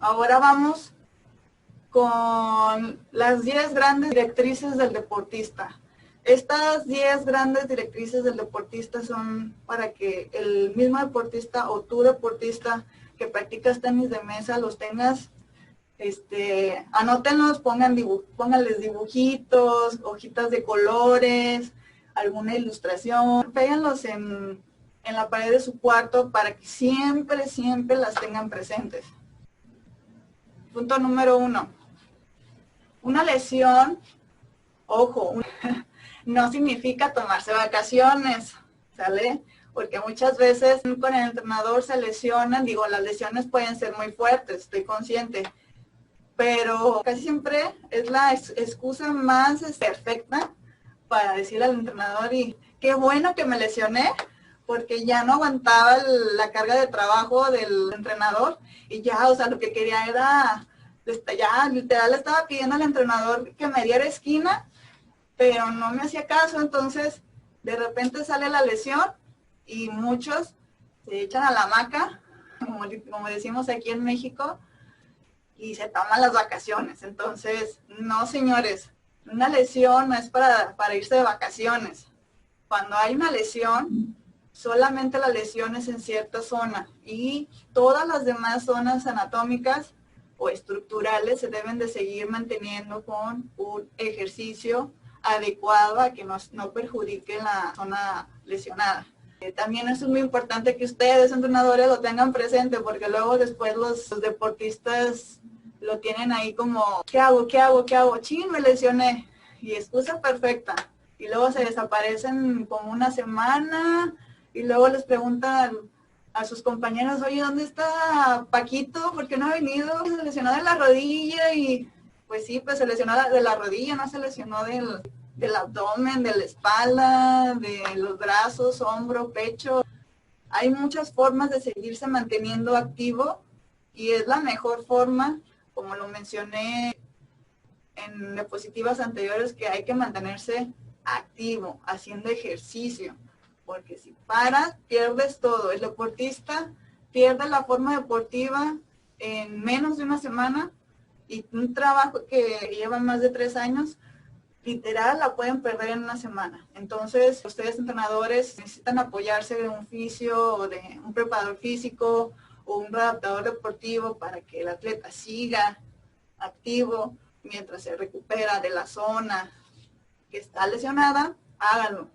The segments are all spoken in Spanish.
Ahora vamos con las 10 grandes directrices del deportista. Estas 10 grandes directrices del deportista son para que el mismo deportista o tu deportista que practicas tenis de mesa los tengas, anótenlos, pónganles dibujitos, hojitas de colores, alguna ilustración, péguenlos en la pared de su cuarto para que siempre, siempre las tengan presentes. Punto número 1. Una lesión, ojo, no significa tomarse vacaciones, ¿sale? Porque muchas veces con el entrenador se lesionan, las lesiones pueden ser muy fuertes, estoy consciente, pero casi siempre es la excusa más perfecta para decirle al entrenador, y qué bueno que me lesioné, porque ya no aguantaba la carga de trabajo del entrenador, y ya, lo que quería era, ya literal le estaba pidiendo al entrenador que me diera esquina, pero no me hacía caso. Entonces de repente sale la lesión y muchos se echan a la hamaca, como decimos aquí en México, y se toman las vacaciones. Entonces, no, señores, una lesión no es para irse de vacaciones. Cuando hay una lesión, solamente la lesión es en cierta zona y todas las demás zonas anatómicas o estructurales se deben de seguir manteniendo con un ejercicio adecuado a que no perjudique la zona lesionada. También eso es muy importante que ustedes, entrenadores, lo tengan presente, porque luego después los deportistas lo tienen ahí como, ¿qué hago? Chin, me lesioné. Y excusa perfecta. Y luego se desaparecen como una semana y luego les preguntan a sus compañeros, oye, ¿dónde está Paquito? ¿Por qué no ha venido? Se lesionó de la rodilla. Y pues sí, pues se lesionó de la rodilla, no se lesionó del abdomen, de la espalda, de los brazos, hombro, pecho. Hay muchas formas de seguirse manteniendo activo y es la mejor forma, como lo mencioné en diapositivas anteriores, que hay que mantenerse activo, haciendo ejercicio, porque si paras, pierdes todo. El deportista pierde la forma deportiva en menos de una semana, y un trabajo que lleva más de 3 años, literal, la pueden perder en una semana. Entonces, ustedes, entrenadores, necesitan apoyarse de un fisio o de un preparador físico o un adaptador deportivo para que el atleta siga activo mientras se recupera de la zona que está lesionada. Háganlo.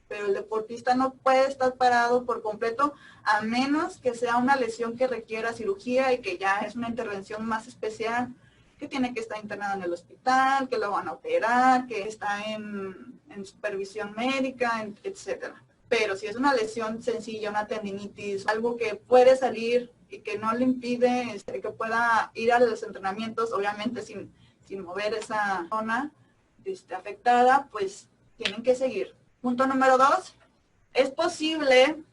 Pero el deportista no puede estar parado por completo, a menos que sea una lesión que requiera cirugía y que ya es una intervención más especial, que tiene que estar internado en el hospital, que lo van a operar, que está en supervisión médica, etcétera. Pero si es una lesión sencilla, una tendinitis, algo que puede salir y que no le impide que pueda ir a los entrenamientos, obviamente sin mover esa zona afectada, pues tienen que seguir. Punto número 2. Es posible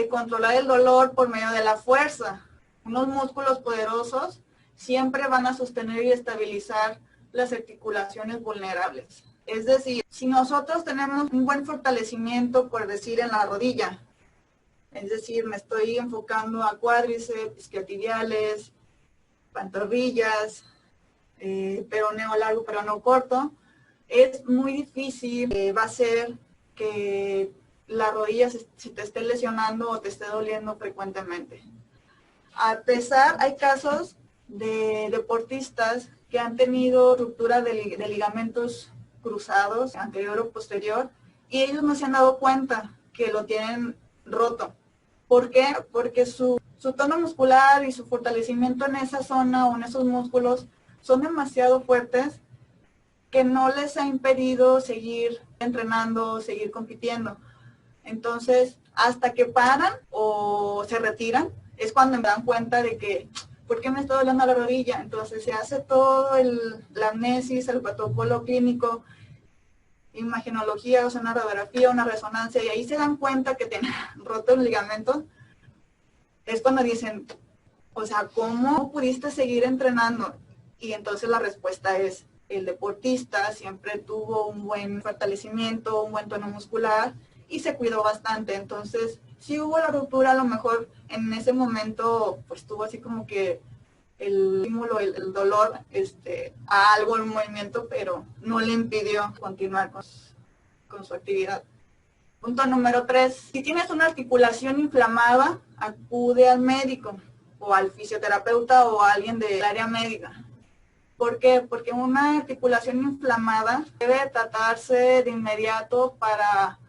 controlar el dolor por medio de la fuerza. Unos músculos poderosos siempre van a sostener y estabilizar las articulaciones vulnerables. Es decir, si nosotros tenemos un buen fortalecimiento, por decir, en la rodilla, es decir, me estoy enfocando a cuádriceps, isquiotibiales, pantorrillas, peroneo largo, peroneo corto, es muy difícil, va a ser que la rodilla se te esté lesionando o te esté doliendo frecuentemente. A pesar, hay casos de deportistas que han tenido ruptura de ligamentos cruzados, anterior o posterior, y ellos no se han dado cuenta que lo tienen roto. ¿Por qué? Porque su tono muscular y su fortalecimiento en esa zona o en esos músculos son demasiado fuertes, que no les ha impedido seguir entrenando, seguir compitiendo. Entonces, hasta que paran o se retiran, es cuando me dan cuenta de que, ¿por qué me está doliendo la rodilla? Entonces se hace todo la amnesis, el protocolo clínico, imagenología, o sea, una radiografía, una resonancia, y ahí se dan cuenta que tienen roto el ligamento. Es cuando dicen, o sea, ¿cómo pudiste seguir entrenando? Y entonces la respuesta es, el deportista siempre tuvo un buen fortalecimiento, un buen tono muscular y se cuidó bastante. Entonces, si hubo la ruptura, a lo mejor en ese momento pues tuvo así como que el estímulo, el dolor a algo, el movimiento, pero no le impidió continuar con su actividad. Punto número 3. Si tienes una articulación inflamada, acude al médico o al fisioterapeuta o a alguien del área médica. ¿Por qué? Porque una articulación inflamada debe tratarse de inmediato para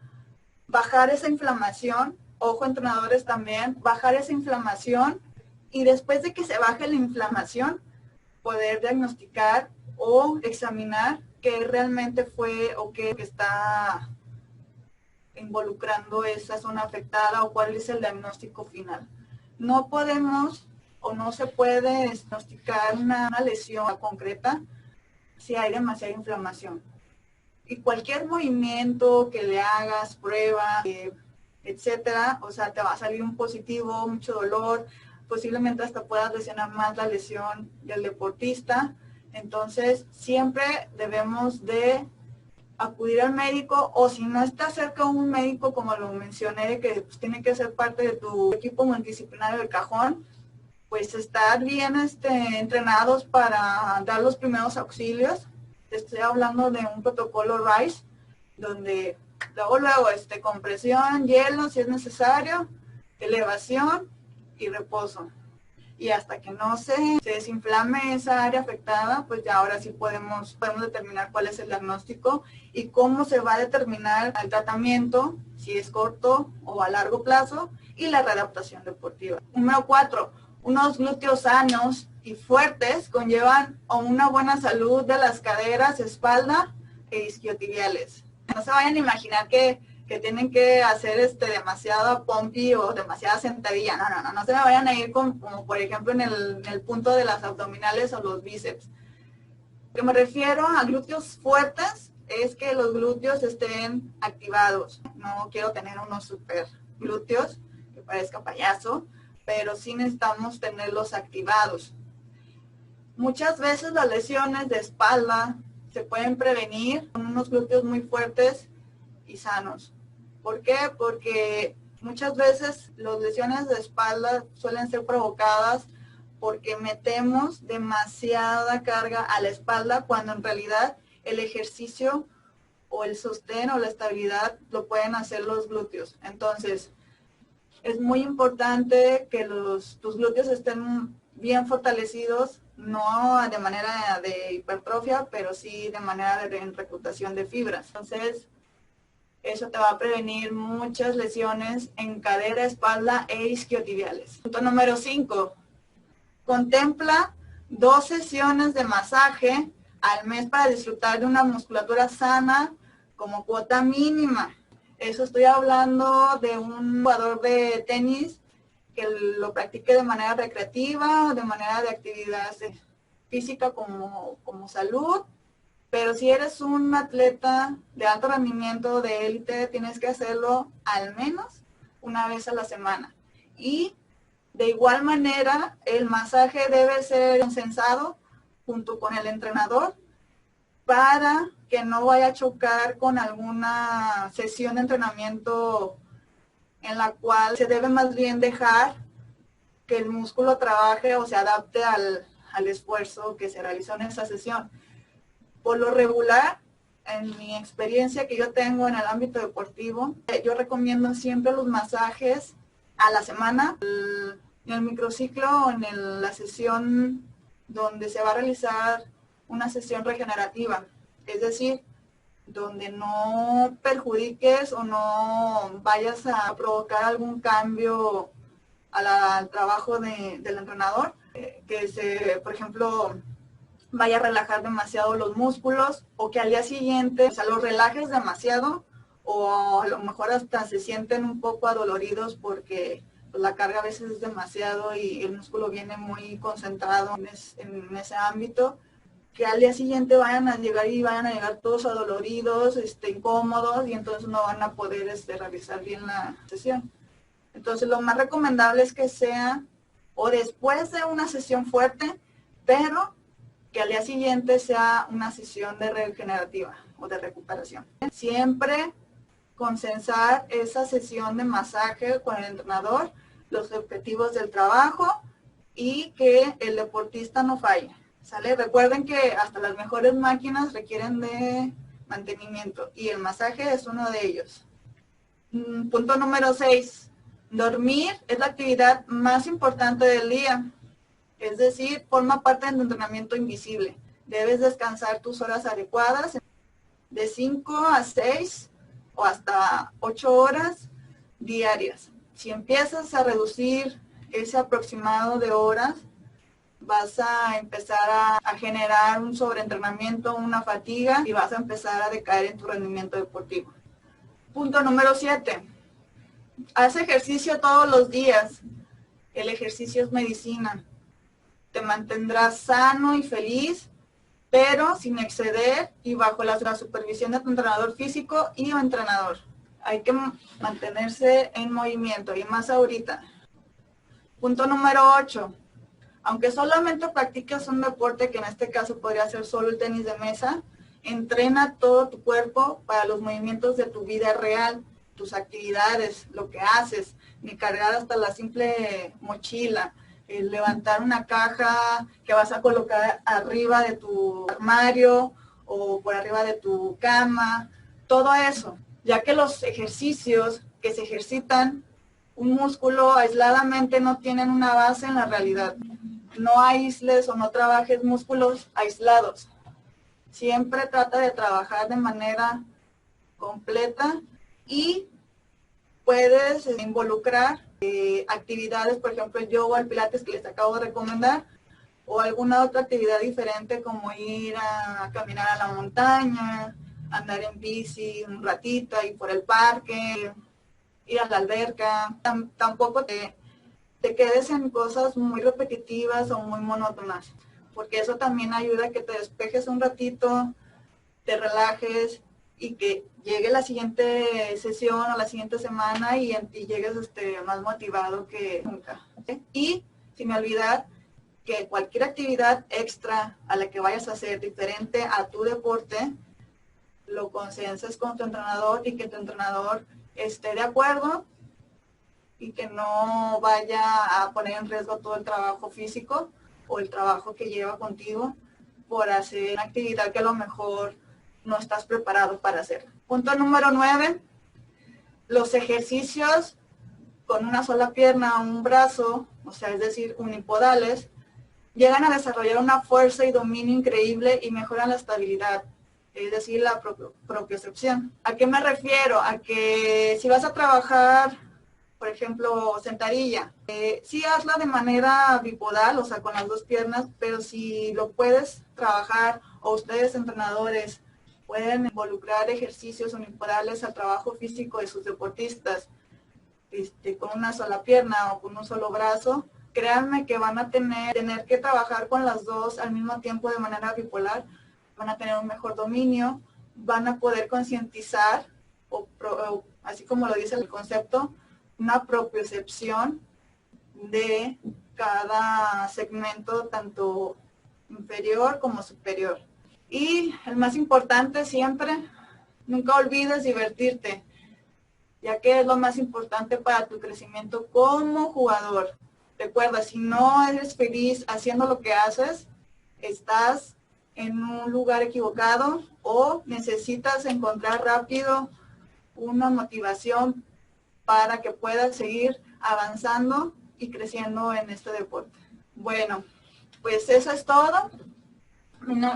bajar esa inflamación. Ojo, entrenadores también, bajar esa inflamación y después de que se baje la inflamación, poder diagnosticar o examinar qué realmente fue o qué está involucrando esa zona afectada o cuál es el diagnóstico final. No podemos o no se puede diagnosticar una lesión concreta si hay demasiada inflamación. Y cualquier movimiento que le hagas, prueba, etcétera, o sea, te va a salir un positivo, mucho dolor, posiblemente hasta puedas lesionar más la lesión del deportista. Entonces, siempre debemos de acudir al médico, o si no está cerca un médico, como lo mencioné, que pues, tiene que ser parte de tu equipo multidisciplinario de cajón, pues estar bien entrenados para dar los primeros auxilios. Te estoy hablando de un protocolo RICE, donde luego compresión, hielo si es necesario, elevación y reposo. Y hasta que no se desinflame esa área afectada, pues ya ahora sí podemos determinar cuál es el diagnóstico y cómo se va a determinar el tratamiento, si es corto o a largo plazo, y la readaptación deportiva. Número 4, unos glúteos sanos y fuertes conllevan a una buena salud de las caderas, espalda e isquiotibiales. No se vayan a imaginar que tienen que hacer demasiado pompi o demasiada sentadilla. No se me vayan a ir como por ejemplo en el punto de las abdominales o los bíceps. Lo que me refiero a glúteos fuertes es que los glúteos estén activados. No quiero tener unos super glúteos que parezca payaso, pero sí necesitamos tenerlos activados. Muchas veces las lesiones de espalda se pueden prevenir con unos glúteos muy fuertes y sanos. ¿Por qué? Porque muchas veces las lesiones de espalda suelen ser provocadas porque metemos demasiada carga a la espalda cuando en realidad el ejercicio o el sostén o la estabilidad lo pueden hacer los glúteos. Entonces, es muy importante que tus glúteos estén bien fortalecidos, no de manera de hipertrofia, pero sí de manera de reclutación de fibras. Entonces, eso te va a prevenir muchas lesiones en cadera, espalda e isquiotibiales. Punto número 5. Contempla 2 sesiones de masaje al mes para disfrutar de una musculatura sana como cuota mínima. Eso estoy hablando de un jugador de tenis que lo practique de manera recreativa o de manera de actividad física como salud. Pero si eres un atleta de alto rendimiento, de élite, tienes que hacerlo al menos una vez a la semana. Y de igual manera, el masaje debe ser consensado junto con el entrenador para que no vaya a chocar con alguna sesión de entrenamiento en la cual se debe más bien dejar que el músculo trabaje o se adapte al esfuerzo que se realizó en esa sesión. Por lo regular, en mi experiencia que yo tengo en el ámbito deportivo, yo recomiendo siempre los masajes a la semana. En el microciclo, en la sesión donde se va a realizar una sesión regenerativa, es decir, donde no perjudiques o no vayas a provocar algún cambio al trabajo del entrenador, por ejemplo, vaya a relajar demasiado los músculos o que al día siguiente, los relajes demasiado o a lo mejor hasta se sienten un poco adoloridos porque pues, la carga a veces es demasiado y el músculo viene muy concentrado en ese ámbito, que al día siguiente vayan a llegar todos adoloridos, incómodos y entonces no van a poder realizar bien la sesión. Entonces lo más recomendable es que sea o después de una sesión fuerte, pero que al día siguiente sea una sesión de regenerativa o de recuperación. Siempre consensar esa sesión de masaje con el entrenador, los objetivos del trabajo y que el deportista no falle, ¿sale? Recuerden que hasta las mejores máquinas requieren de mantenimiento y el masaje es uno de ellos. Punto número 6. Dormir es la actividad más importante del día, es decir, forma parte del entrenamiento invisible. Debes descansar tus horas adecuadas de 5 a 6 o hasta 8 horas diarias. Si empiezas a reducir ese aproximado de horas, vas a empezar a generar un sobreentrenamiento, una fatiga y vas a empezar a decaer en tu rendimiento deportivo. Punto número 7. Haz ejercicio todos los días. El ejercicio es medicina. Te mantendrás sano y feliz, pero sin exceder y bajo la supervisión de tu entrenador físico y o entrenador. Hay que mantenerse en movimiento y más ahorita. Punto número 8. Aunque solamente practiques un deporte, que en este caso podría ser solo el tenis de mesa, entrena todo tu cuerpo para los movimientos de tu vida real, tus actividades, lo que haces, ni cargar hasta la simple mochila, levantar una caja que vas a colocar arriba de tu armario o por arriba de tu cama, todo eso, ya que los ejercicios que se ejercitan un músculo aisladamente no tienen una base en la realidad. No aísles o no trabajes músculos aislados. Siempre trata de trabajar de manera completa y puedes involucrar actividades, por ejemplo, el yoga, el pilates que les acabo de recomendar, o alguna otra actividad diferente como ir a caminar a la montaña, andar en bici un ratito ahí por el parque, ir a la alberca. Tampoco te quedes en cosas muy repetitivas o muy monótonas, porque eso también ayuda a que te despejes un ratito, te relajes y que llegue la siguiente sesión o la siguiente semana y llegues más motivado que nunca. ¿Sí? Y sin olvidar que cualquier actividad extra a la que vayas a hacer diferente a tu deporte, lo consenses con tu entrenador y que tu entrenador esté de acuerdo y que no vaya a poner en riesgo todo el trabajo físico o el trabajo que lleva contigo por hacer una actividad que a lo mejor no estás preparado para hacer. Punto número 9. Los ejercicios con una sola pierna o un brazo, o sea, es decir, unipodales, llegan a desarrollar una fuerza y dominio increíble y mejoran la estabilidad, es decir, la propiocepción. ¿A qué me refiero? A que si vas a trabajar, por ejemplo, sentadilla, sí hazla de manera bipodal, o sea, con las dos piernas, pero si lo puedes trabajar, o ustedes entrenadores pueden involucrar ejercicios unipodales al trabajo físico de sus deportistas, con una sola pierna o con un solo brazo, créanme que van a tener que trabajar con las dos al mismo tiempo de manera bipolar, van a tener un mejor dominio, van a poder concientizar, así como lo dice el concepto, una propiocepción de cada segmento, tanto inferior como superior. Y el más importante siempre, nunca olvides divertirte, ya que es lo más importante para tu crecimiento como jugador. Recuerda, si no eres feliz haciendo lo que haces, estás en un lugar equivocado o necesitas encontrar rápido una motivación para que puedas seguir avanzando y creciendo en este deporte. Bueno, pues eso es todo.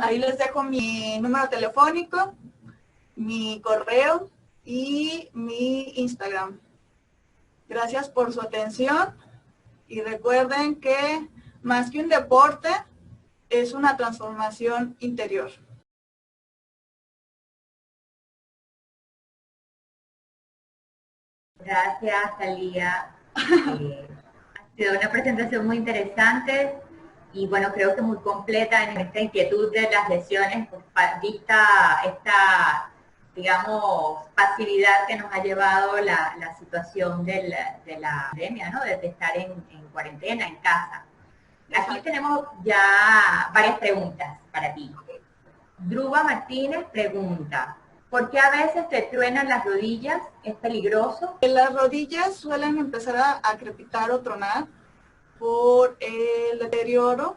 Ahí les dejo mi número telefónico, mi correo y mi Instagram. Gracias por su atención y recuerden que más que un deporte, es una transformación interior. Gracias, Talía. Ha sido una presentación muy interesante y bueno, creo que muy completa en esta inquietud de las lesiones, pues, vista esta, digamos, pasividad que nos ha llevado la situación de la pandemia, ¿no? De estar en cuarentena, en casa. Aquí tenemos ya varias preguntas para ti. Druba Martínez pregunta, ¿por qué a veces te truenan las rodillas? ¿Es peligroso? Las rodillas suelen empezar a crepitar o tronar por el deterioro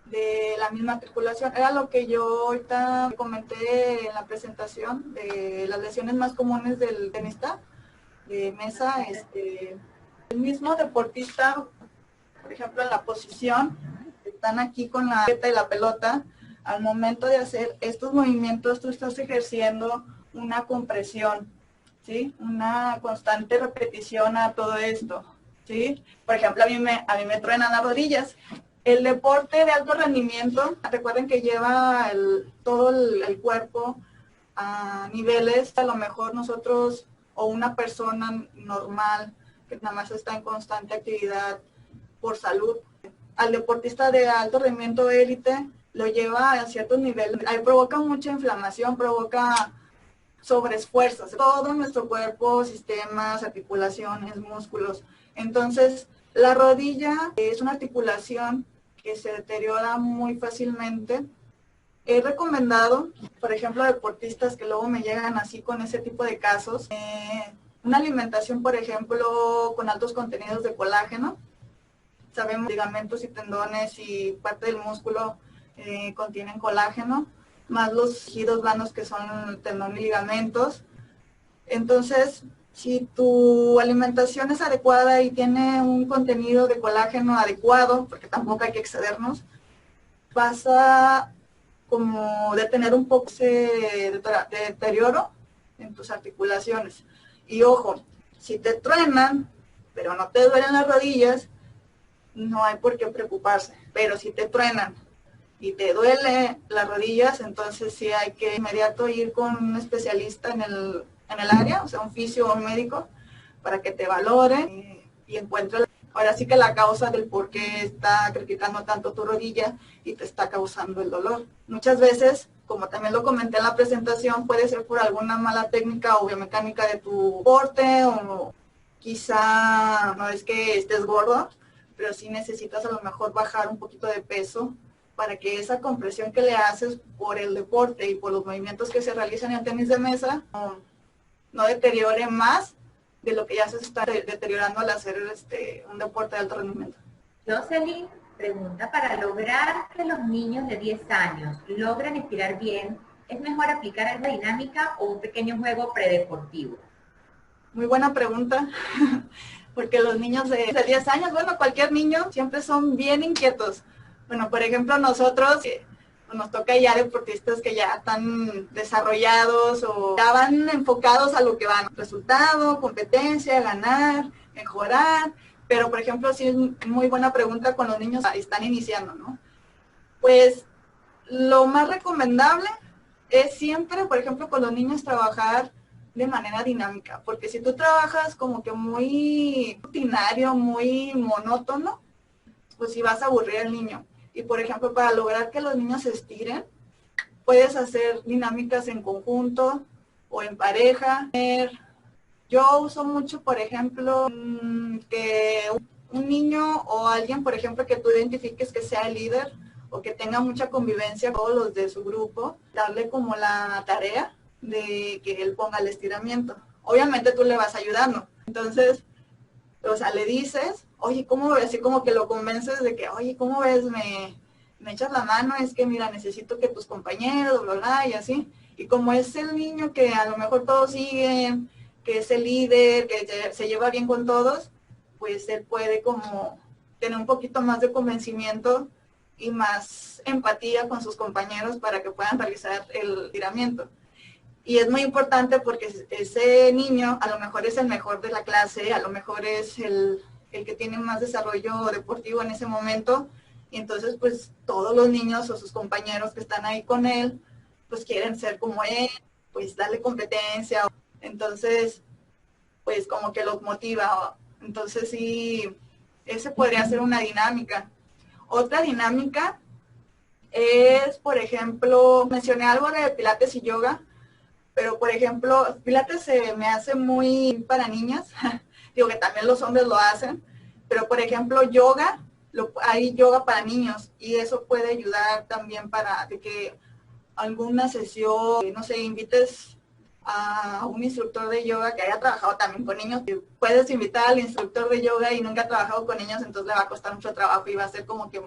de la misma articulación. Era lo que yo ahorita comenté en la presentación de las lesiones más comunes del tenista de mesa. El mismo deportista, por ejemplo, en la posición, están aquí con la raqueta y la pelota, al momento de hacer estos movimientos tú estás ejerciendo una compresión, ¿sí? Una constante repetición a todo esto, ¿sí? Por ejemplo, a mí me truenan las rodillas. El deporte de alto rendimiento, recuerden que lleva todo el cuerpo a niveles, a lo mejor nosotros o una persona normal que nada más está en constante actividad por salud, al deportista de alto rendimiento élite lo lleva a ciertos niveles. Ahí provoca mucha inflamación, provoca sobreesfuerzos, todo nuestro cuerpo, sistemas, articulaciones, músculos. Entonces, la rodilla es una articulación que se deteriora muy fácilmente. He recomendado, por ejemplo, a deportistas que luego me llegan así con ese tipo de casos, una alimentación, por ejemplo, con altos contenidos de colágeno. Sabemos que ligamentos y tendones y parte del músculo contienen colágeno, más los tejidos blandos que son tendón y ligamentos. Entonces, si tu alimentación es adecuada y tiene un contenido de colágeno adecuado, porque tampoco hay que excedernos, vas a como detener un poco ese deterioro en tus articulaciones. Y ojo, si te truenan, pero no te duelen las rodillas, no hay por qué preocuparse. Pero si te truenan y te duele las rodillas, entonces sí hay que inmediato ir con un especialista en el área, o sea, un fisio o un médico, para que te valore y encuentre ahora sí que la causa del por qué está criticando tanto tu rodilla y te está causando el dolor. Muchas veces, como también lo comenté en la presentación, puede ser por alguna mala técnica o biomecánica de tu deporte, o quizá no es que estés gordo, pero sí necesitas a lo mejor bajar un poquito de peso para que esa compresión que le haces por el deporte y por los movimientos que se realizan en el tenis de mesa no deteriore más de lo que ya se está deteriorando al hacer un deporte de alto rendimiento. Jocelyn pregunta, para lograr que los niños de 10 años logren estirar bien, ¿es mejor aplicar algo de dinámica o un pequeño juego predeportivo? Muy buena pregunta, porque los niños de 10 años, bueno, cualquier niño, siempre son bien inquietos. Bueno, por ejemplo, nosotros nos toca ya deportistas que ya están desarrollados o ya van enfocados a lo que van, resultado, competencia, ganar, mejorar. Pero, por ejemplo, sí es muy buena pregunta con los niños que están iniciando, ¿no? Pues lo más recomendable es siempre, por ejemplo, con los niños trabajar de manera dinámica, porque si tú trabajas como que muy rutinario, muy monótono, pues sí vas a aburrir al niño. Y por ejemplo, para lograr que los niños se estiren, puedes hacer dinámicas en conjunto o en pareja. Yo uso mucho, por ejemplo, que un niño o alguien, por ejemplo, que tú identifiques que sea el líder o que tenga mucha convivencia con todos los de su grupo, darle como la tarea de que él ponga el estiramiento. Obviamente tú le vas ayudando. Entonces, o sea, le dices, oye, ¿cómo ves? Así como que lo convences de que, oye, ¿cómo ves? Me echas la mano, es que mira, necesito que tus compañeros, bla, bla, y así. Y como es el niño que a lo mejor todos siguen, que es el líder, que se lleva bien con todos, pues él puede como tener un poquito más de convencimiento y más empatía con sus compañeros para que puedan realizar el estiramiento. Y es muy importante porque ese niño a lo mejor es el mejor de la clase, a lo mejor es el que tiene más desarrollo deportivo en ese momento, y entonces pues todos los niños o sus compañeros que están ahí con él, pues quieren ser como él, pues darle competencia, entonces pues como que los motiva. Entonces sí, ese podría ser una dinámica. Otra dinámica es, por ejemplo, mencioné algo de pilates y yoga, pero por ejemplo, pilates se me hace muy para niñas, digo que también los hombres lo hacen, pero por ejemplo yoga, hay yoga para niños y eso puede ayudar también para de que alguna sesión, no sé, invites a un instructor de yoga que haya trabajado también con niños. Puedes invitar al instructor de yoga y nunca ha trabajado con niños, entonces le va a costar mucho trabajo y va a ser como que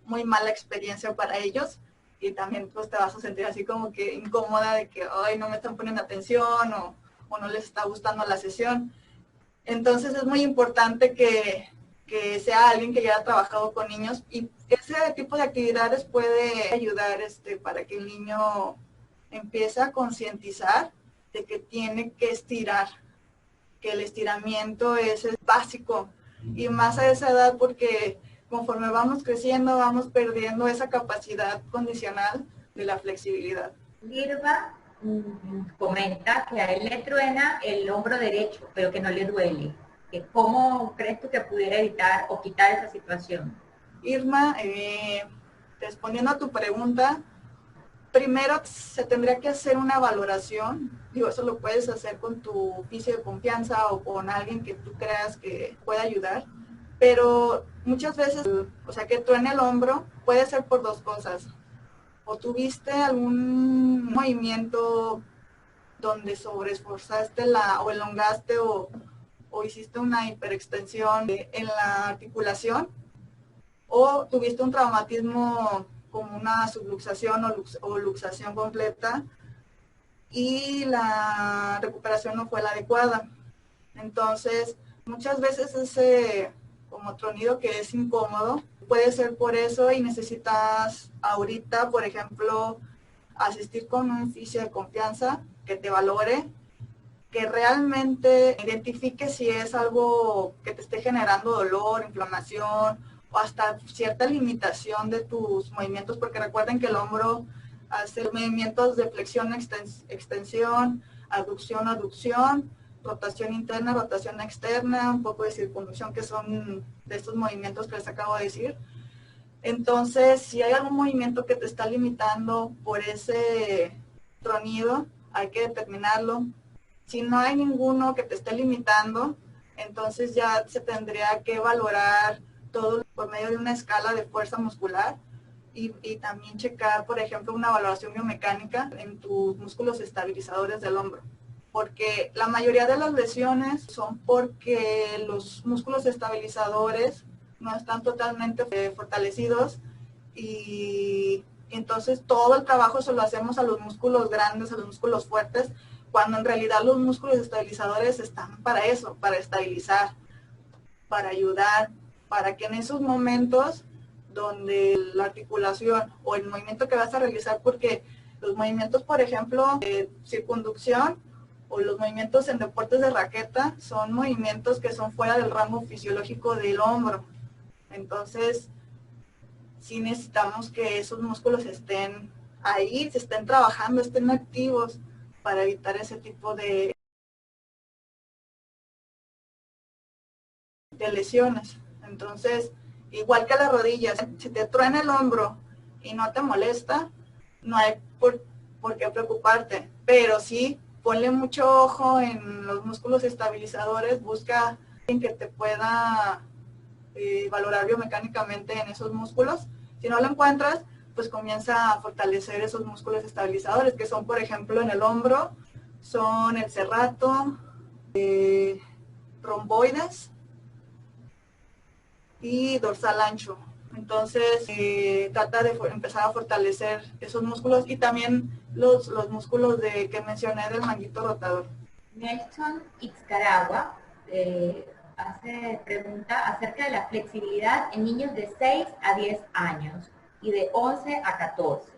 muy mala experiencia para ellos. Y también pues te vas a sentir así como que incómoda de que, ay, no me están poniendo atención o no les está gustando la sesión. Entonces es muy importante que sea alguien que ya haya trabajado con niños y ese tipo de actividades puede ayudar para que el niño empiece a concientizar de que tiene que estirar, que el estiramiento es básico y más a esa edad porque conforme vamos creciendo vamos perdiendo esa capacidad condicional de la flexibilidad. Lirva comenta que a él le truena el hombro derecho, pero que no le duele. ¿Cómo crees tú que pudiera evitar o quitar esa situación? Irma, respondiendo a tu pregunta, primero se tendría que hacer una valoración. Digo, eso lo puedes hacer con tu fisio de confianza o con alguien que tú creas que pueda ayudar. Pero muchas veces, o sea, que truene el hombro puede ser por dos cosas. O tuviste algún movimiento donde sobreesforzaste o elongaste o hiciste una hiperextensión en la articulación, o tuviste un traumatismo como una subluxación o luxación completa y la recuperación no fue la adecuada. Entonces, muchas veces ese como tronido que es incómodo puede ser por eso y necesitas ahorita, por ejemplo, asistir con un fisio de confianza que te valore, que realmente identifique si es algo que te esté generando dolor, inflamación o hasta cierta limitación de tus movimientos, porque recuerden que el hombro hace movimientos de flexión, extensión, abducción, aducción, rotación interna, rotación externa, un poco de circunducción, que son de estos movimientos que les acabo de decir. Entonces, si hay algún movimiento que te está limitando por ese tronido, hay que determinarlo. Si no hay ninguno que te esté limitando, entonces ya se tendría que valorar todo por medio de una escala de fuerza muscular y también checar, por ejemplo, una valoración biomecánica en tus músculos estabilizadores del hombro. Porque la mayoría de las lesiones son porque los músculos estabilizadores no están totalmente fortalecidos y entonces todo el trabajo se lo hacemos a los músculos grandes, a los músculos fuertes, cuando en realidad los músculos estabilizadores están para eso, para estabilizar, para ayudar, para que en esos momentos donde la articulación o el movimiento que vas a realizar, porque los movimientos, por ejemplo, de circunducción o los movimientos en deportes de raqueta son movimientos que son fuera del rango fisiológico del hombro. Entonces, sí necesitamos que esos músculos estén ahí, se estén trabajando, estén activos para evitar ese tipo de lesiones. Entonces, igual que las rodillas, si te truena el hombro y no te molesta, no hay por qué preocuparte, pero sí ponle mucho ojo en los músculos estabilizadores, busca alguien que te pueda valorar biomecánicamente en esos músculos. Si no lo encuentras, pues comienza a fortalecer esos músculos estabilizadores, que son, por ejemplo, en el hombro, son el serrato, romboides y dorsal ancho. Entonces, trata de empezar a fortalecer esos músculos y también los músculos que mencioné del manguito rotador. Nelson Ixcaragua hace pregunta acerca de la flexibilidad en niños de 6 a 10 años y de 11 a 14.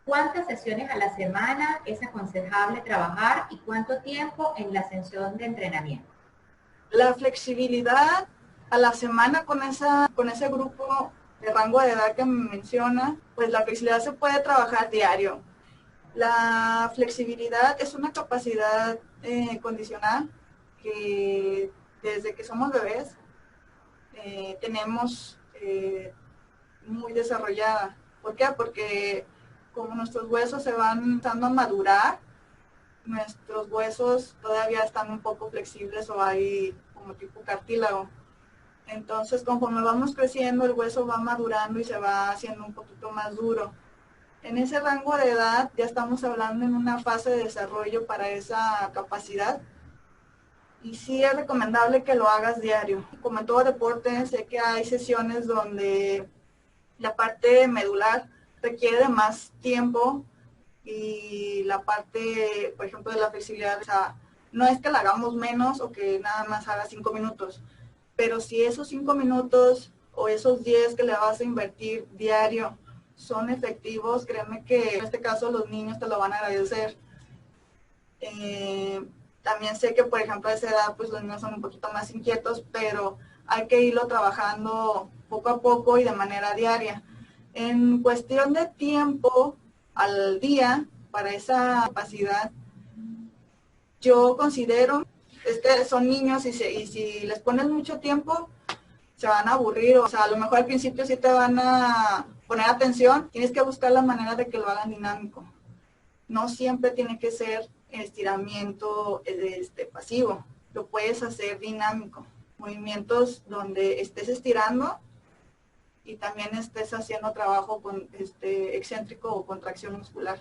¿Cuántas sesiones a la semana es aconsejable trabajar y cuánto tiempo en la sesión de entrenamiento? La flexibilidad a la semana con ese grupo de rango de edad que me menciona, pues la flexibilidad se puede trabajar diario. La flexibilidad es una capacidad condicional que desde que somos bebés tenemos muy desarrollada. ¿Por qué? Porque como nuestros huesos se van empezando a madurar, nuestros huesos todavía están un poco flexibles o hay como tipo cartílago. Entonces, conforme vamos creciendo, el hueso va madurando y se va haciendo un poquito más duro. En ese rango de edad ya estamos hablando en una fase de desarrollo para esa capacidad. Y sí es recomendable que lo hagas diario. Como en todo deporte, sé que hay sesiones donde la parte medular requiere de más tiempo y la parte, por ejemplo, de la flexibilidad, o sea, no es que la hagamos menos o que nada más haga 5 minutos, pero si esos 5 minutos o esos 10 que le vas a invertir diario son efectivos, créeme que en este caso los niños te lo van a agradecer. También sé que, por ejemplo, a esa edad, pues los niños son un poquito más inquietos, pero hay que irlo trabajando poco a poco y de manera diaria. En cuestión de tiempo al día para esa capacidad, yo considero, es que son niños y si les pones mucho tiempo, se van a aburrir, o sea, a lo mejor al principio sí te van a poner atención, tienes que buscar la manera de que lo hagan dinámico. No siempre tiene que ser estiramiento pasivo, lo puedes hacer dinámico. Movimientos donde estés estirando y también estés haciendo trabajo con excéntrico o contracción muscular.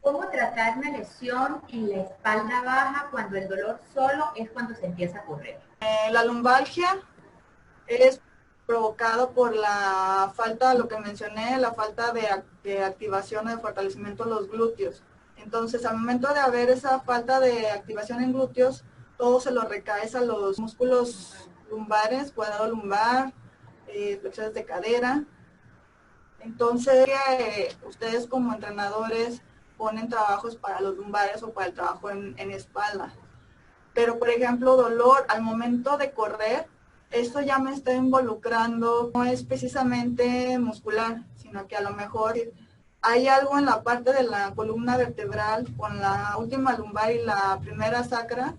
¿Cómo tratar una lesión en la espalda baja cuando el dolor solo es cuando se empieza a correr? La lumbalgia es provocado por la falta, lo que mencioné, la falta de activación o de fortalecimiento de los glúteos. Entonces, al momento de haber esa falta de activación en glúteos, todo se lo recae a los músculos lumbares, cuadrado lumbar, flexiones de cadera. Entonces, ustedes como entrenadores ponen trabajos para los lumbares o para el trabajo en espalda. Pero, por ejemplo, dolor al momento de correr, esto ya me está involucrando, no es precisamente muscular, sino que a lo mejor hay algo en la parte de la columna vertebral con la última lumbar y la primera sacra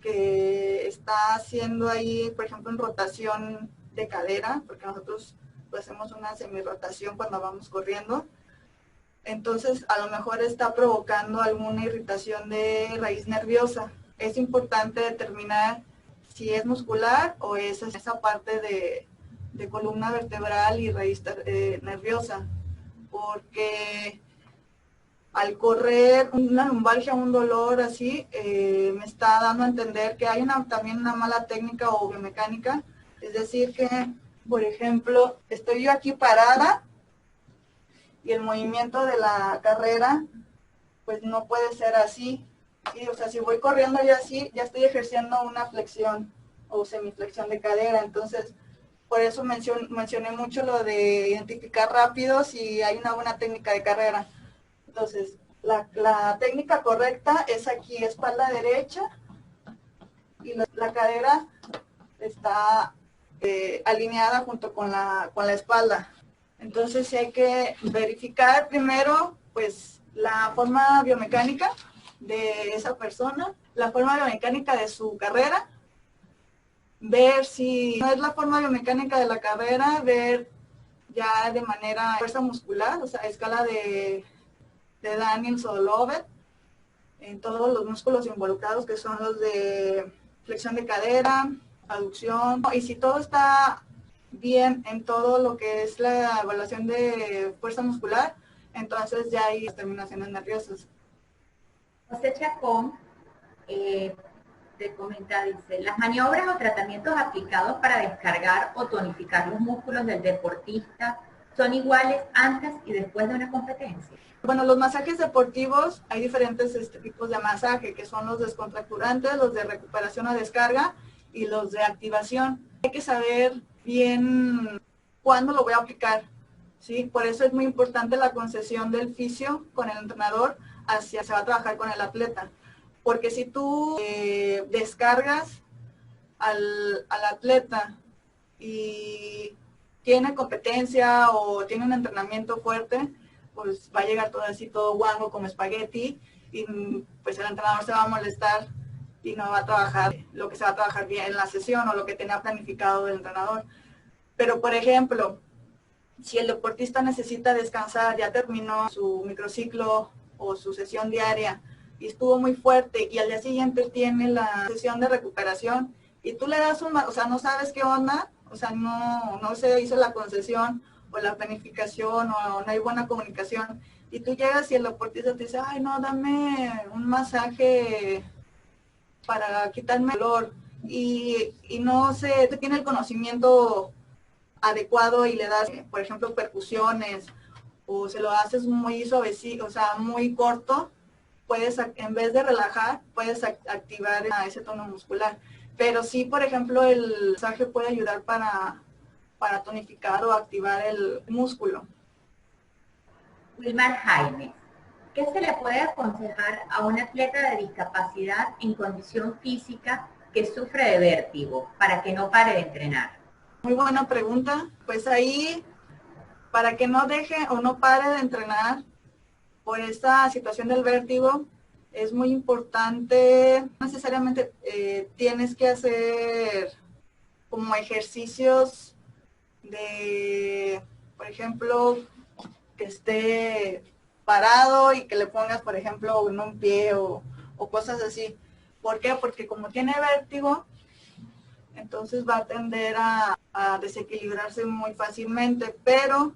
que está haciendo ahí, por ejemplo, en rotación de cadera, porque nosotros pues, hacemos una semirrotación cuando vamos corriendo. Entonces, a lo mejor está provocando alguna irritación de raíz nerviosa. Es importante determinar si es muscular o es esa parte de columna vertebral y raíz nerviosa, porque al correr una lumbalgia, un dolor así, me está dando a entender que hay también una mala técnica o biomecánica, es decir que, por ejemplo, estoy yo aquí parada y el movimiento de la carrera, pues no puede ser así. ¿Sí? O sea, si voy corriendo yo así, ya estoy ejerciendo una flexión o semiflexión de cadera. Entonces, por eso mencioné mucho lo de identificar rápido si hay una buena técnica de carrera. Entonces, la técnica correcta es aquí, espalda derecha, y la cadera está alineada junto con la espalda. Entonces, sí hay que verificar primero, pues, la forma biomecánica de esa persona, la forma biomecánica de su carrera, ver si no es la forma biomecánica de la carrera, ver ya de manera fuerza muscular, o sea, escala de Daniels o Lovett, en todos los músculos involucrados que son los de flexión de cadera, aducción, y si todo está bien en todo lo que es la evaluación de fuerza muscular, entonces ya hay terminaciones nerviosas. José Chacón te comenta, dice, las maniobras o tratamientos aplicados para descargar o tonificar los músculos del deportista son iguales antes y después de una competencia. Bueno, los masajes deportivos, hay diferentes tipos de masaje, que son los descontracturantes, los de recuperación o descarga y los de activación. Hay que saber bien cuándo lo voy a aplicar, ¿sí? Por eso es muy importante la concesión del fisio con el entrenador hacia se va a trabajar con el atleta. Porque si tú descargas al atleta y tiene competencia o tiene un entrenamiento fuerte, pues va a llegar todo así, todo guango como espagueti, y pues el entrenador se va a molestar y no va a trabajar lo que se va a trabajar bien en la sesión o lo que tenía planificado el entrenador. Pero, por ejemplo, si el deportista necesita descansar, ya terminó su microciclo o su sesión diaria y estuvo muy fuerte y al día siguiente tiene la sesión de recuperación y tú le das o sea, no sabes qué onda, o sea, no se hizo la concesión o la planificación o no hay buena comunicación y tú llegas y el deportista te dice, ay no, dame un masaje para quitarme el dolor, y no se tiene el conocimiento adecuado y le das, por ejemplo, percusiones, o se lo haces muy suavecito, o sea, muy corto, puedes, en vez de relajar, puedes activar ese tono muscular. Pero sí, por ejemplo, el masaje puede ayudar para tonificar o activar el músculo. Wilmar Jaime, ¿qué se le puede aconsejar a un atleta de discapacidad en condición física que sufre de vértigo para que no pare de entrenar? Muy buena pregunta. Pues ahí, para que no deje o no pare de entrenar por esta situación del vértigo, es muy importante, no necesariamente tienes que hacer como ejercicios de, por ejemplo, que esté parado y que le pongas, por ejemplo, en un pie o cosas así. ¿Por qué? Porque como tiene vértigo, entonces va a tender a desequilibrarse muy fácilmente, pero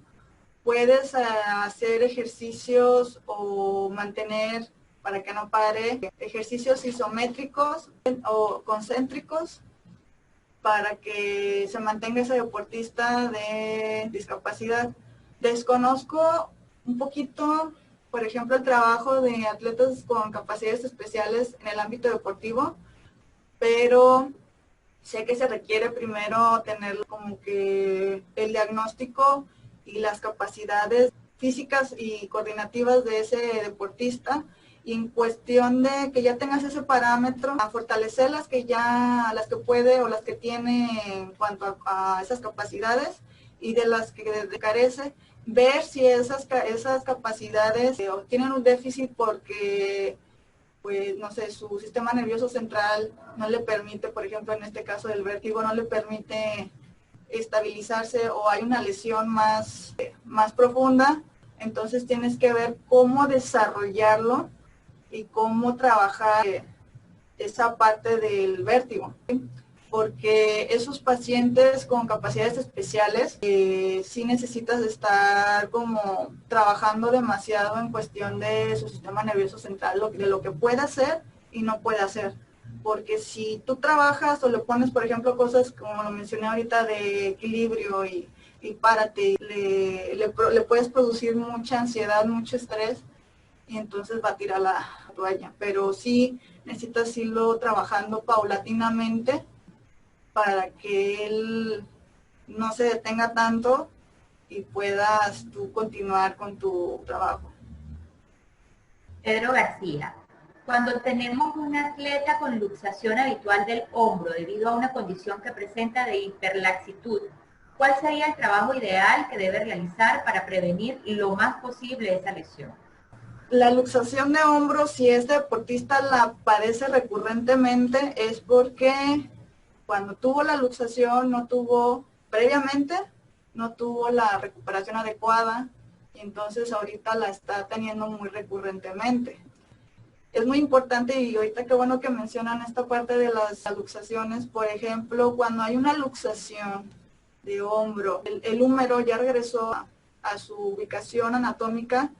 puedes hacer ejercicios o mantener, para que no pare, ejercicios isométricos o concéntricos para que se mantenga ese deportista de discapacidad. Desconozco un poquito, por ejemplo, el trabajo de atletas con capacidades especiales en el ámbito deportivo, pero sé que se requiere primero tener como que el diagnóstico y las capacidades físicas y coordinativas de ese deportista, y en cuestión de que ya tengas ese parámetro, a fortalecer las que puede o las que tiene en cuanto a esas capacidades, y de las que carece, ver si esas capacidades tienen un déficit porque, pues, no sé, su sistema nervioso central no le permite, por ejemplo, en este caso del vértigo, no le permite estabilizarse, o hay una lesión más profunda. Entonces tienes que ver cómo desarrollarlo y cómo trabajar esa parte del vértigo, ¿sí? Porque esos pacientes con capacidades especiales sí necesitas estar como trabajando demasiado en cuestión de su sistema nervioso central, de lo que puede hacer y no puede hacer. Porque si tú trabajas o le pones, por ejemplo, cosas como lo mencioné ahorita de equilibrio y párate, le puedes producir mucha ansiedad, mucho estrés, y entonces va a tirar la toalla. Pero sí necesitas irlo trabajando paulatinamente para que él no se detenga tanto y puedas tú continuar con tu trabajo. Pedro García, cuando tenemos un atleta con luxación habitual del hombro debido a una condición que presenta de hiperlaxitud, ¿cuál sería el trabajo ideal que debe realizar para prevenir lo más posible esa lesión? La luxación de hombro, si este deportista la padece recurrentemente, es porque cuando tuvo la luxación previamente no tuvo la recuperación adecuada, y entonces ahorita la está teniendo muy recurrentemente. Es muy importante, y ahorita qué bueno que mencionan esta parte de las luxaciones. Por ejemplo, cuando hay una luxación de hombro, el húmero ya regresó a su ubicación anatómica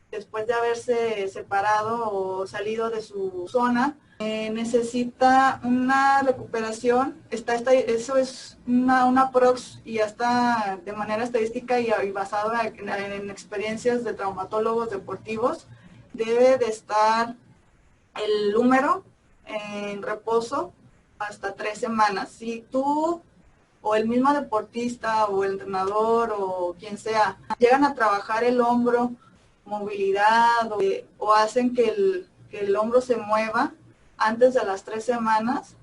después de haberse separado o salido de su zona, necesita una recuperación. Eso es una prox, y ya está de manera estadística y basado en experiencias de traumatólogos deportivos. Debe de estar el húmero en reposo hasta 3 semanas. Si tú o el mismo deportista o el entrenador o quien sea llegan a trabajar el hombro, movilidad, o hacen que el hombro se mueva antes de las 3 semanas,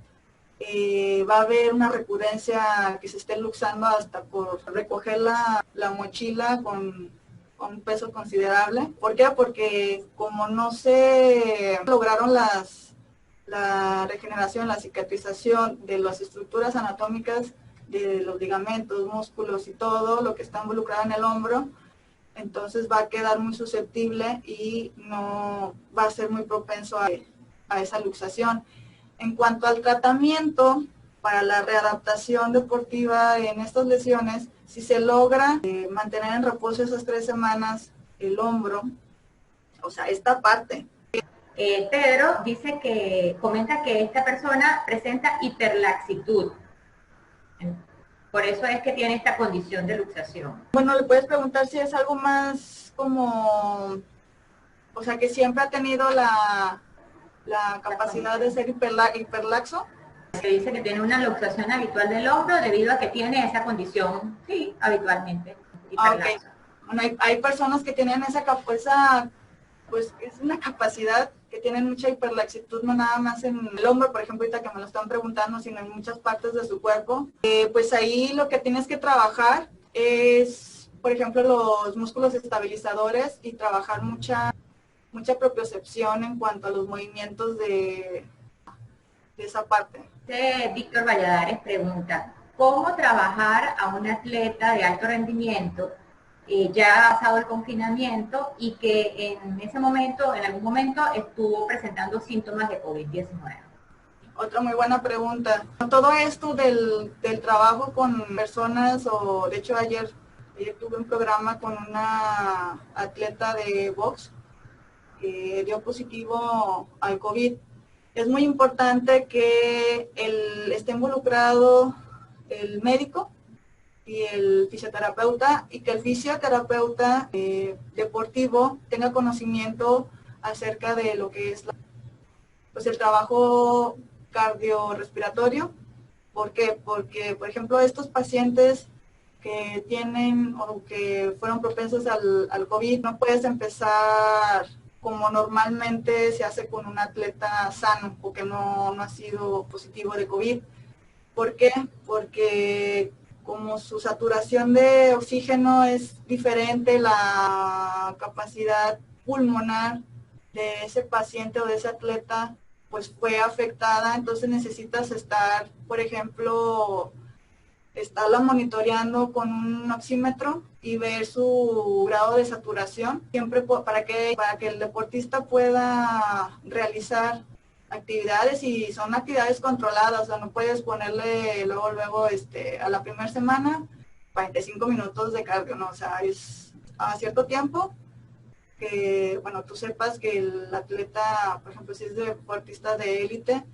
va a haber una recurrencia que se esté luxando hasta por recoger la mochila con un peso considerable. ¿Por qué? Porque como no se lograron la regeneración, la cicatrización de las estructuras anatómicas de los ligamentos, músculos y todo lo que está involucrado en el hombro, entonces va a quedar muy susceptible y no va a ser muy propenso a esa luxación. En cuanto al tratamiento para la readaptación deportiva en estas lesiones, si se logra mantener en reposo esas 3 semanas el hombro, o sea, esta parte. Pedro dice que, comenta que esta persona presenta hiperlaxitud. Por eso es que tiene esta condición de luxación. Bueno, le puedes preguntar si es algo más como, o sea, que siempre ha tenido la capacidad de ser hiperlaxo. Que dice que tiene una luxación habitual del hombro debido a que tiene esa condición, sí, habitualmente, hiperlaxo. Okay. Bueno, hay personas que tienen esa capacidad, pues es una capacidad que tienen mucha hiperlaxitud, no nada más en el hombro, por ejemplo, ahorita que me lo están preguntando, sino en muchas partes de su cuerpo. Pues ahí lo que tienes que trabajar es, por ejemplo, los músculos estabilizadores y trabajar mucha propiocepción en cuanto a los movimientos de esa parte. Víctor Valladares pregunta, ¿cómo trabajar a un atleta de alto rendimiento ya ha pasado el confinamiento y que en ese momento, en algún momento, estuvo presentando síntomas de COVID-19? Otra muy buena pregunta. Todo esto del trabajo con personas, o de hecho ayer tuve un programa con una atleta de box que dio positivo al COVID. Es muy importante que esté involucrado el médico y el fisioterapeuta, y que el fisioterapeuta deportivo tenga conocimiento acerca de lo que es pues el trabajo cardiorrespiratorio. ¿Por qué? Porque, por ejemplo, estos pacientes que tienen o que fueron propensos al COVID, no puedes empezar como normalmente se hace con un atleta sano o que no ha sido positivo de COVID. ¿Por qué? Porque como su saturación de oxígeno es diferente, la capacidad pulmonar de ese paciente o de ese atleta pues fue afectada, entonces necesitas estar, por ejemplo, estarla monitoreando con un oxímetro y ver su grado de saturación, siempre para que el deportista pueda realizar actividades, y son actividades controladas, o sea, no puedes ponerle luego a la primera semana 45 minutos de cardio, no, o sea, es a cierto tiempo que, bueno, tú sepas que el atleta, por ejemplo, si es deportista de élite,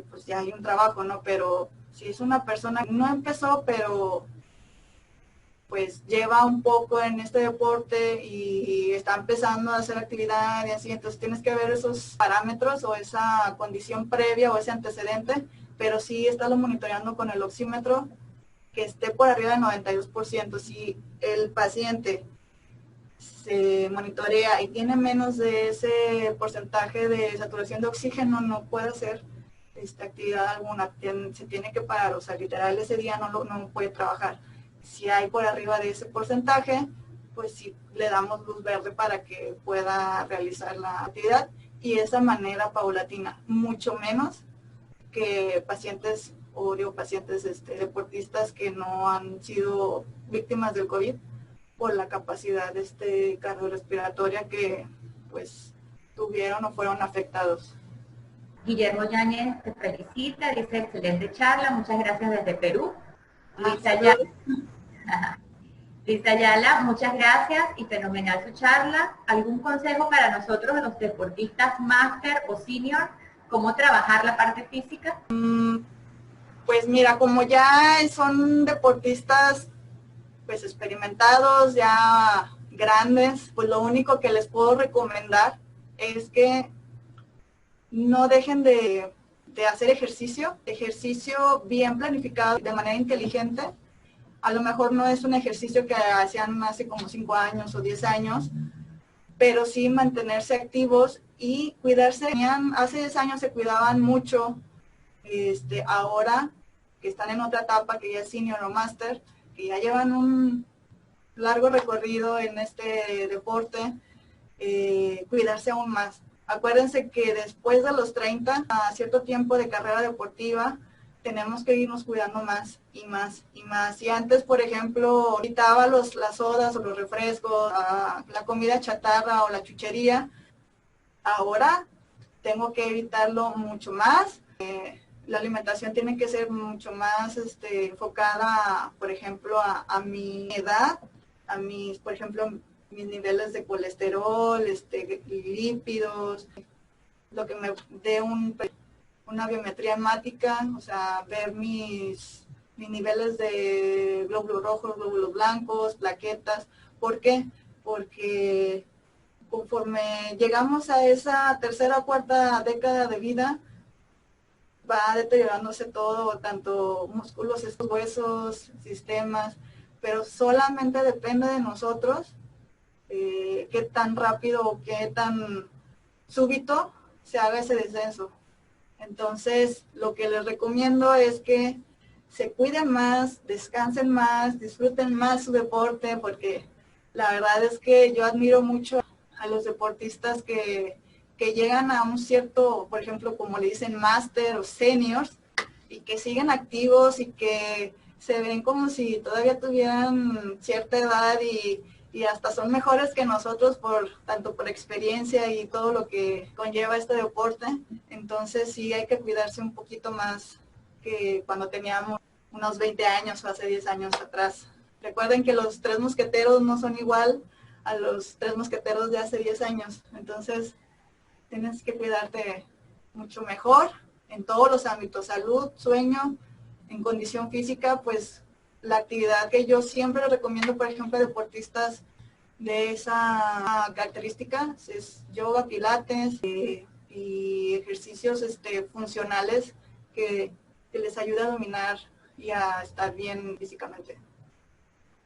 pues ya hay un trabajo, ¿no? Pero si es una persona que no empezó, pero pues lleva un poco en este deporte y está empezando a hacer actividad y así, entonces tienes que ver esos parámetros o esa condición previa o ese antecedente, pero sí estarlo monitoreando con el oxímetro que esté por arriba del 92%. Si el paciente se monitorea y tiene menos de ese porcentaje de saturación de oxígeno, no puede hacer actividad alguna, se tiene que parar, o sea, literal ese día no puede trabajar. Si hay por arriba de ese porcentaje, pues sí le damos luz verde para que pueda realizar la actividad, y de esa manera paulatina, mucho menos que pacientes deportistas que no han sido víctimas del COVID por la capacidad cardiorrespiratoria que pues tuvieron o fueron afectados. Guillermo Yáñez te felicita, dice excelente charla, muchas gracias desde Perú. Lisa Ayala, muchas gracias y fenomenal su charla. ¿Algún consejo para nosotros, los deportistas máster o senior, cómo trabajar la parte física? Pues mira, como ya son deportistas pues experimentados, ya grandes, pues lo único que les puedo recomendar es que no dejen de hacer ejercicio bien planificado, de manera inteligente. A lo mejor no es un ejercicio que hacían hace como 5 años o 10 años, pero sí mantenerse activos y cuidarse. Hace 10 años se cuidaban mucho, ahora que están en otra etapa, que ya es senior o master, que ya llevan un largo recorrido en este deporte, cuidarse aún más. Acuérdense que después de los 30, a cierto tiempo de carrera deportiva, tenemos que irnos cuidando más y más y más. Y antes, por ejemplo, evitaba las sodas o los refrescos, la comida chatarra o la chuchería. Ahora tengo que evitarlo mucho más. La alimentación tiene que ser mucho más enfocada, por ejemplo, a mi edad, por ejemplo, mis niveles de colesterol, lípidos, lo que me dé una biometría hemática, o sea, ver mis niveles de glóbulos rojos, glóbulos blancos, plaquetas. ¿Por qué? Porque conforme llegamos a esa tercera o cuarta década de vida, va deteriorándose todo, tanto músculos, estos huesos, sistemas, pero solamente depende de nosotros qué tan rápido o qué tan súbito se haga ese descenso. Entonces, lo que les recomiendo es que se cuiden más, descansen más, disfruten más su deporte, porque la verdad es que yo admiro mucho a los deportistas que llegan a un cierto, por ejemplo, como le dicen, máster o seniors, y que siguen activos y que se ven como si todavía tuvieran cierta edad y hasta son mejores que nosotros tanto por experiencia y todo lo que conlleva este deporte. Entonces sí hay que cuidarse un poquito más que cuando teníamos unos 20 años o hace 10 años atrás. Recuerden que los tres mosqueteros no son igual a los tres mosqueteros de hace 10 años. Entonces tienes que cuidarte mucho mejor en todos los ámbitos, salud, sueño, en condición física, pues la actividad que yo siempre recomiendo, por ejemplo, a deportistas de esa característica es yoga, pilates y ejercicios funcionales que les ayuda a dominar y a estar bien físicamente.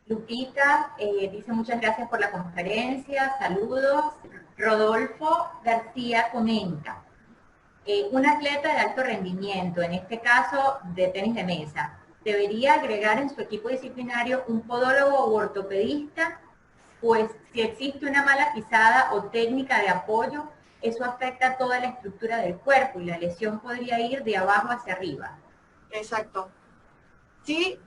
Lupita dice muchas gracias por la conferencia, saludos. Rodolfo García comenta, un atleta de alto rendimiento, en este caso de tenis de mesa, ¿debería agregar en su equipo disciplinario un podólogo u ortopedista? Pues si existe una mala pisada o técnica de apoyo, eso afecta toda la estructura del cuerpo y la lesión podría ir de abajo hacia arriba. Exacto. Sí,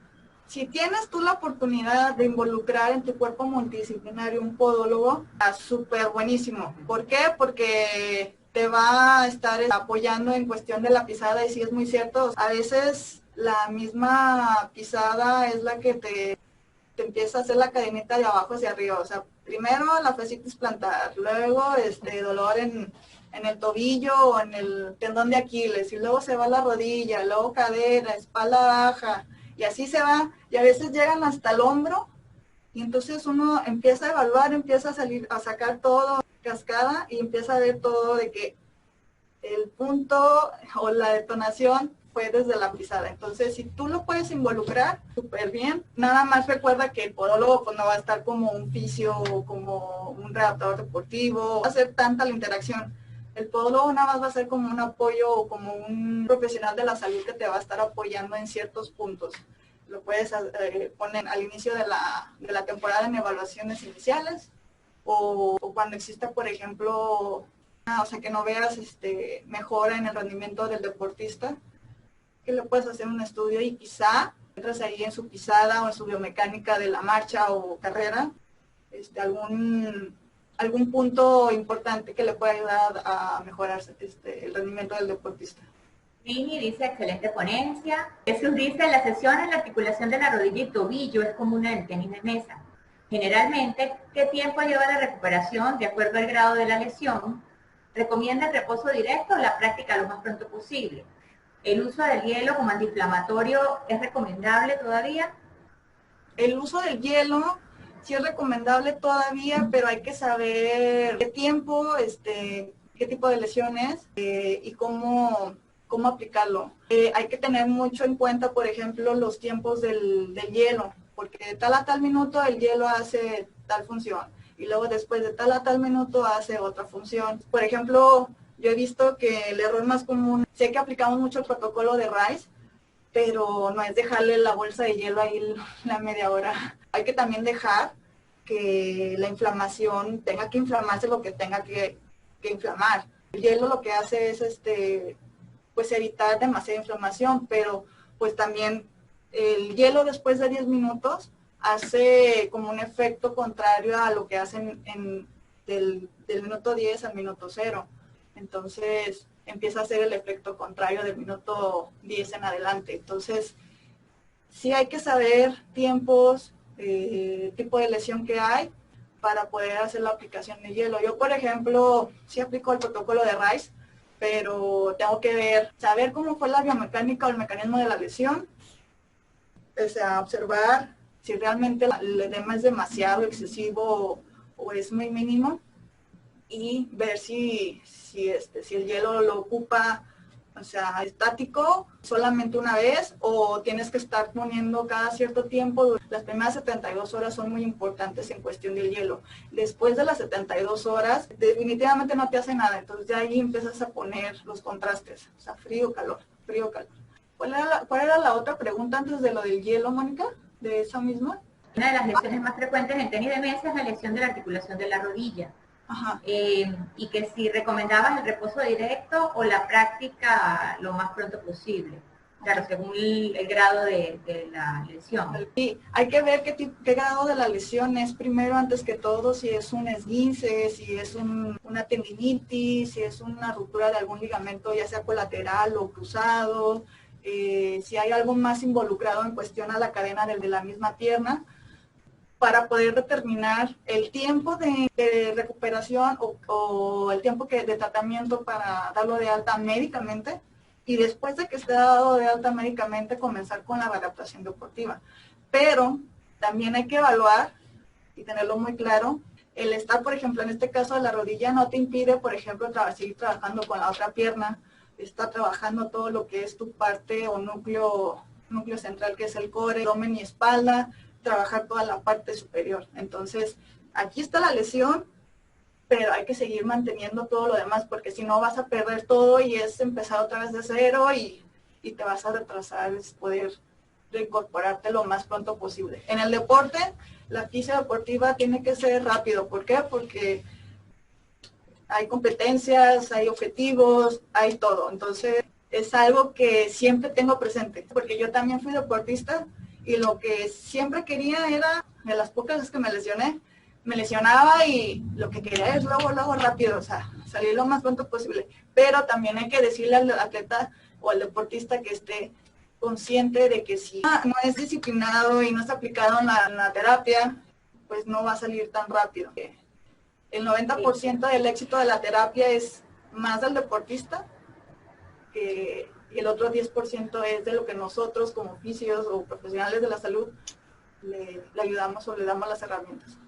si tienes tú la oportunidad de involucrar en tu cuerpo multidisciplinario un podólogo, está súper buenísimo. ¿Por qué? Porque te va a estar apoyando en cuestión de la pisada y sí es muy cierto, a veces la misma pisada es la que te empieza a hacer la cadenita de abajo hacia arriba. O sea, primero la fascitis plantar, luego dolor en el tobillo o en el tendón de Aquiles, y luego se va la rodilla, luego cadera, espalda baja, y así se va, y a veces llegan hasta el hombro, y entonces uno empieza a evaluar, empieza a sacar todo, cascada, y empieza a ver todo de que el punto o la detonación fue desde la pisada. Entonces, si tú lo puedes involucrar, súper bien. Nada más recuerda que el podólogo pues, no va a estar como un fisio o como un redactor deportivo, no va a ser tanta la interacción. El podólogo nada más va a ser como un apoyo o como un profesional de la salud que te va a estar apoyando en ciertos puntos. Lo puedes poner al inicio de la temporada en evaluaciones iniciales o cuando exista, por ejemplo, o sea, que no veas mejora en el rendimiento del deportista, que le puedes hacer un estudio y quizá entras ahí en su pisada o en su biomecánica de la marcha o carrera, algún punto importante que le pueda ayudar a mejorar el rendimiento del deportista. Vini dice, excelente ponencia. Jesús dice, la sesión en la articulación de la rodilla y tobillo es común en el tenis de mesa. Generalmente, ¿qué tiempo lleva la recuperación de acuerdo al grado de la lesión? ¿Recomienda el reposo directo o la práctica lo más pronto posible? ¿El uso del hielo como antiinflamatorio es recomendable todavía? El uso del hielo sí es recomendable todavía, pero hay que saber qué tiempo, qué tipo de lesiones y cómo aplicarlo. Hay que tener mucho en cuenta, por ejemplo, los tiempos del hielo, porque de tal a tal minuto el hielo hace tal función y luego después de tal a tal minuto hace otra función. Por ejemplo, yo he visto que el error más común, sé que aplicamos mucho el protocolo de Rice, pero no es dejarle la bolsa de hielo ahí la media hora. Hay que también dejar que la inflamación tenga que inflamarse lo que tenga que inflamar. El hielo lo que hace es pues evitar demasiada inflamación, pero pues también el hielo después de 10 minutos hace como un efecto contrario a lo que hacen del minuto 10 al minuto 0. Entonces empieza a hacer el efecto contrario del minuto 10 en adelante. Entonces sí hay que saber tiempos, tipo de lesión que hay para poder hacer la aplicación de hielo. Yo, por ejemplo, sí aplico el protocolo de RICE, pero tengo que saber cómo fue la biomecánica o el mecanismo de la lesión, o sea, observar si realmente el edema es demasiado excesivo o es muy mínimo, y ver si el hielo lo ocupa, o sea, estático solamente una vez o tienes que estar poniendo cada cierto tiempo. Las primeras 72 horas son muy importantes en cuestión del hielo. Después de las 72 horas definitivamente no te hace nada, entonces ya ahí empiezas a poner los contrastes, o sea, frío, calor, frío, calor. ¿Cuál era la otra pregunta antes de lo del hielo, Mónica? ¿De esa misma? Una de las lesiones más frecuentes en tenis de mesa es la lesión de la articulación de la rodilla. Ajá. Y que si recomendabas el reposo directo o la práctica lo más pronto posible. Claro, según el grado de la lesión. Sí, hay que ver qué grado de la lesión es primero, antes que todo, si es un esguince, si es una tendinitis, si es una ruptura de algún ligamento, ya sea colateral o cruzado, si hay algo más involucrado en cuestión a la cadena de la misma pierna, para poder determinar el tiempo de recuperación o el tiempo de tratamiento para darlo de alta médicamente, y después de que esté dado de alta médicamente comenzar con la adaptación deportiva. Pero también hay que evaluar y tenerlo muy claro, el estar, por ejemplo, en este caso de la rodilla no te impide, por ejemplo, seguir trabajando con la otra pierna, está trabajando todo lo que es tu parte o núcleo central, que es el core, abdomen y espalda, trabajar toda la parte superior. Entonces, aquí está la lesión, pero hay que seguir manteniendo todo lo demás, porque si no vas a perder todo y es empezar otra vez de cero y te vas a retrasar, es poder reincorporarte lo más pronto posible. En el deporte, la fisio deportiva tiene que ser rápido. ¿Por qué? Porque hay competencias, hay objetivos, hay todo. Entonces, es algo que siempre tengo presente, porque yo también fui deportista y lo que siempre quería era, de las pocas veces que me lesionaba y lo que quería es luego rápido, o sea, salir lo más pronto posible. Pero también hay que decirle al atleta o al deportista que esté consciente de que si no es disciplinado y no está aplicado en la terapia, pues no va a salir tan rápido. El 90% del éxito de la terapia es más del deportista, y el otro 10% es de lo que nosotros como fisios o profesionales de la salud le ayudamos o le damos las herramientas.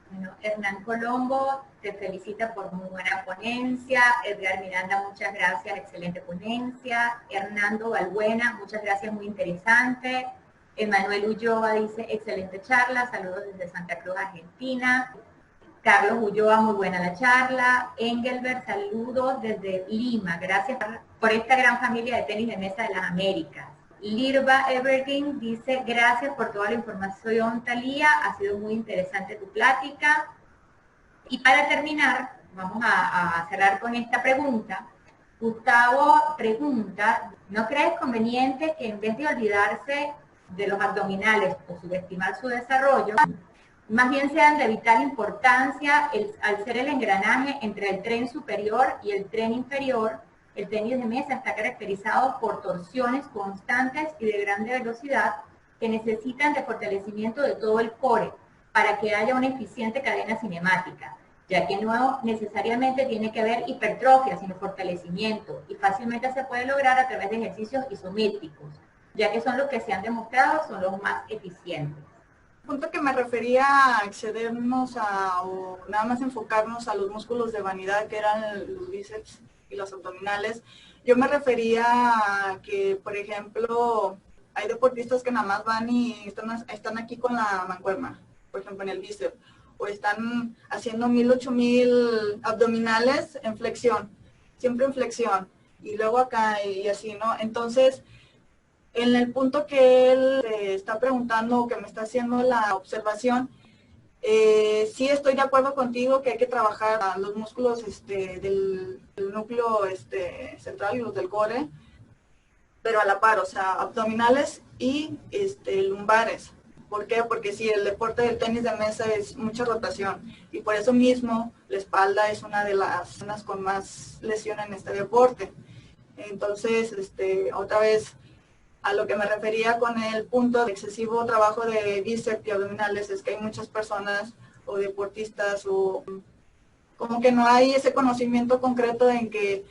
Bueno, Hernán Colombo te felicita por muy buena ponencia. Edgar Miranda, muchas gracias, excelente ponencia. Hernando Balbuena, muchas gracias, muy interesante. Emanuel Ulloa dice, excelente charla, saludos desde Santa Cruz, Argentina. Carlos Ulloa, muy buena la charla. Engelbert, saludos desde Lima, gracias por esta gran familia de tenis de mesa de las Américas. Lirva Everdeen dice, gracias por toda la información, Talía, ha sido muy interesante tu plática. Y para terminar, vamos a cerrar con esta pregunta. Gustavo pregunta, ¿no crees conveniente que en vez de olvidarse de los abdominales o subestimar su desarrollo, más bien sean de vital importancia al ser el engranaje entre el tren superior y el tren inferior? El tenis de mesa está caracterizado por torsiones constantes y de grande velocidad que necesitan de fortalecimiento de todo el core para que haya una eficiente cadena cinemática, ya que no necesariamente tiene que haber hipertrofia, sino fortalecimiento, y fácilmente se puede lograr a través de ejercicios isométricos, ya que son los que se han demostrado son los más eficientes. El punto que me refería a excedernos o nada más enfocarnos a los músculos de vanidad, que eran los bíceps y los abdominales, yo me refería a que, por ejemplo, hay deportistas que nada más van y están aquí con la mancuerna, por ejemplo en el bíceps, o están haciendo 1000, 8000 abdominales en flexión, siempre en flexión, y luego acá y así, ¿no? Entonces, en el punto que él está preguntando o que me está haciendo la observación, sí estoy de acuerdo contigo que hay que trabajar los músculos del núcleo central y los del core, pero a la par, o sea, abdominales y lumbares. ¿Por qué? Porque sí, el deporte del tenis de mesa es mucha rotación y por eso mismo la espalda es una de las zonas con más lesión en este deporte. Entonces, otra vez, a lo que me refería con el punto de excesivo trabajo de bíceps y abdominales es que hay muchas personas o deportistas, o como que no hay ese conocimiento concreto en que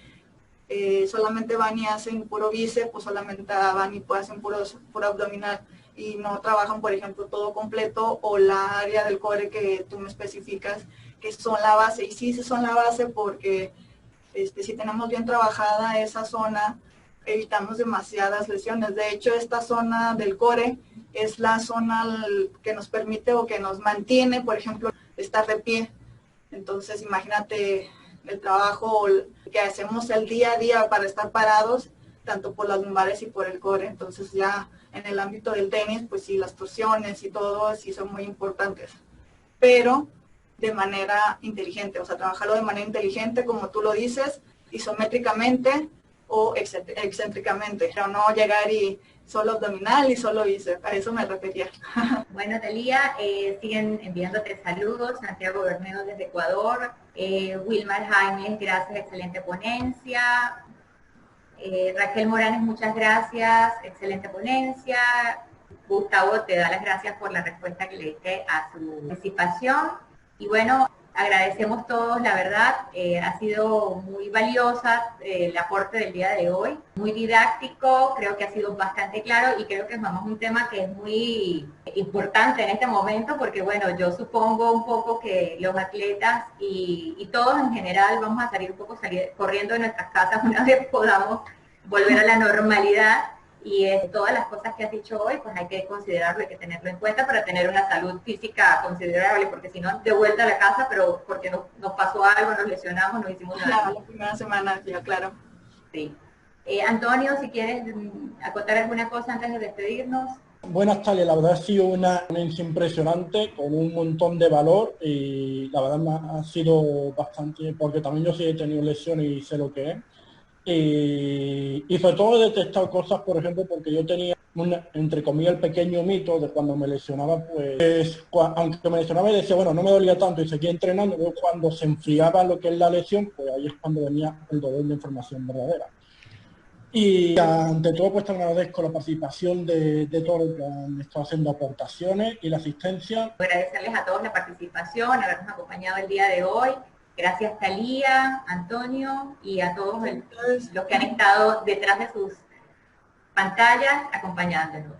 solamente van y hacen puro bíceps, pues solamente van y hacen puro abdominal y no trabajan, por ejemplo, todo completo o la área del core que tú me especificas, que son la base. Y sí son la base porque si tenemos bien trabajada esa zona, evitamos demasiadas lesiones. De hecho, esta zona del core es la zona que nos permite o que nos mantiene, por ejemplo, estar de pie. Entonces, imagínate el trabajo que hacemos el día a día para estar parados, tanto por las lumbares y por el core. Entonces, ya en el ámbito del tenis, pues sí, las torsiones y todo, sí son muy importantes. Pero de manera inteligente, o sea, trabajarlo de manera inteligente, como tú lo dices, isométricamente o excéntricamente, pero no llegar y solo abdominal y solo bíceps, a eso me refería. Bueno, Talía, siguen enviándote saludos, Santiago Bermejo desde Ecuador, Wilmar Jaimes, gracias, excelente ponencia, Raquel Morales, muchas gracias, excelente ponencia, Gustavo te da las gracias por la respuesta que le diste a su participación, y bueno, agradecemos todos, la verdad, ha sido muy valiosa el aporte del día de hoy, muy didáctico, creo que ha sido bastante claro y creo que vamos a un tema que es muy importante en este momento porque bueno, yo supongo un poco que los atletas y todos en general vamos a salir un poco corriendo de nuestras casas una vez podamos volver a la normalidad. Y todas las cosas que has dicho hoy, pues hay que considerarlo, hay que tenerlo en cuenta para tener una salud física considerable, porque si no, de vuelta a la casa, pero porque nos pasó algo, nos lesionamos, nos hicimos nada. La primera semana, ya claro. Sí. Antonio, si quieres acotar alguna cosa antes de despedirnos. Buenas tardes, la verdad ha sido una ponencia impresionante, con un montón de valor y la verdad ha sido bastante, porque también yo sí he tenido lesiones y sé lo que es. Y sobre todo he detectado cosas, por ejemplo, porque yo tenía, entre comillas, el pequeño mito de cuando me lesionaba, pues, aunque me lesionaba y decía, bueno, no me dolía tanto y seguía entrenando, luego cuando se enfriaba lo que es la lesión, pues ahí es cuando venía el dolor de información verdadera. Y ante todo, pues te agradezco la participación de todos los que han estado haciendo aportaciones y la asistencia. Agradecerles a todos la participación, habernos acompañado el día de hoy. Gracias Talía, Antonio y a todos los que han estado detrás de sus pantallas acompañándonos.